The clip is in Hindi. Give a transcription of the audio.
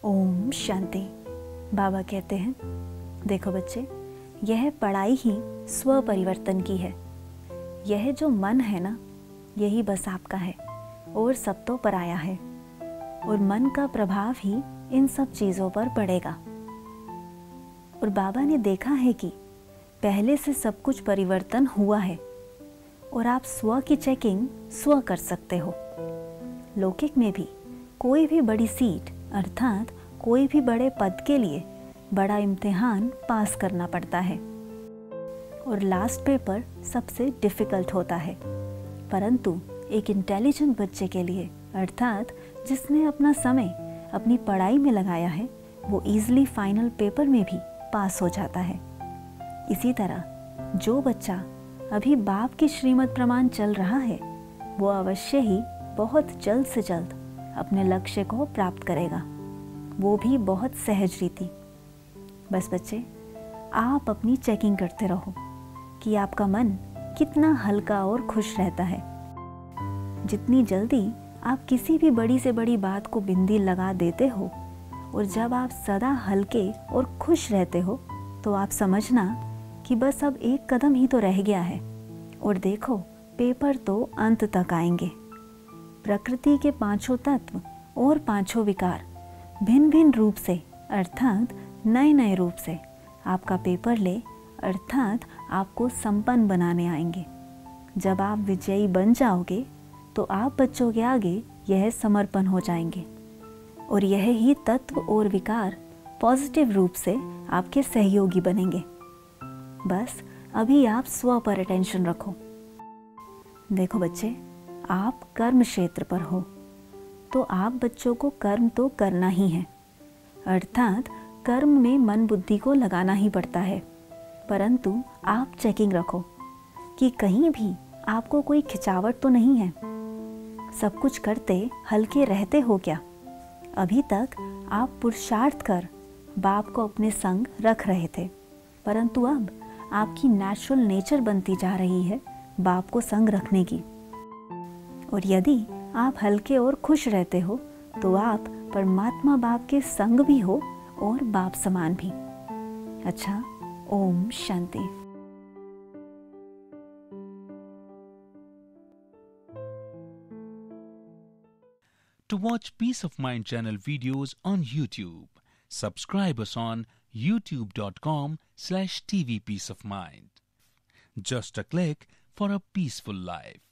ओम शांति। बाबा कहते हैं, देखो बच्चे, यह पढ़ाई ही स्व परिवर्तन की है। यह जो मन है ना, यही बस आपका है और सब तो पराया है। और मन का प्रभाव ही इन सब चीज़ों पर पड़ेगा। और बाबा ने देखा है कि पहले से सब कुछ परिवर्तन हुआ है और आप स्व की चेकिंग स्व कर सकते हो। लौकिक में भी कोई भी बड़ी सीट अर्थात कोई भी बड़े पद के लिए बड़ा इम्तिहान पास करना पड़ता है और लास्ट पेपर सबसे डिफ़िकल्ट होता है। परंतु एक इंटेलिजेंट बच्चे के लिए अर्थात जिसने अपना समय अपनी पढ़ाई में लगाया है, वो ईज़िली फाइनल पेपर में भी पास हो जाता है। इसी तरह जो बच्चा अभी बाप की श्रीमत प्रमाण चल रहा है, वो अवश्य ही बहुत जल्द से जल्द अपने लक्ष्य को प्राप्त करेगा, वो भी बहुत सहज रीति। बस बच्चे, आप अपनी चेकिंग करते रहो कि आपका मन कितना हल्का और खुश रहता है। जितनी जल्दी आप किसी भी बड़ी से बड़ी बात को बिंदी लगा देते हो और जब आप सदा हल्के और खुश रहते हो, तो आप समझना कि बस अब एक कदम ही तो रह गया है और देखो पेपर तो अंत तक आएंगे। प्रकृति के पांचों तत्व और पांचों विकार भिन्न भिन्न रूप से अर्थात नए नए रूप से आपका पेपर ले अर्थात आपको संपन्न बनाने आएंगे। जब आप विजयी बन जाओगे तो आप बच्चों के आगे यह समर्पण हो जाएंगे और यह ही तत्व और विकार पॉजिटिव रूप से आपके सहयोगी बनेंगे। बस अभी आप स्व पर अटेंशन रखो। देखो बच्चे, आप कर्म क्षेत्र पर हो तो आप बच्चों को कर्म तो करना ही है अर्थात कर्म में मन बुद्धि को लगाना ही पड़ता है। परंतु आप चेकिंग रखो कि कहीं भी आपको कोई खिंचावट तो नहीं है। सब कुछ करते हल्के रहते हो क्या? अभी तक आप पुरुषार्थ कर बाप को अपने संग रख रहे थे, परंतु अब आपकी नेचुरल नेचर बनती जा रही है बाप को संग रखने की। और यदि आप हल्के और खुश रहते हो तो आप परमात्मा बाप के संग भी हो और बाप समान भी। अच्छा, Om Shanti. To watch Peace of Mind channel videos on YouTube, subscribe us on youtube.com/tvpeaceofmind. Just a click for a peaceful life.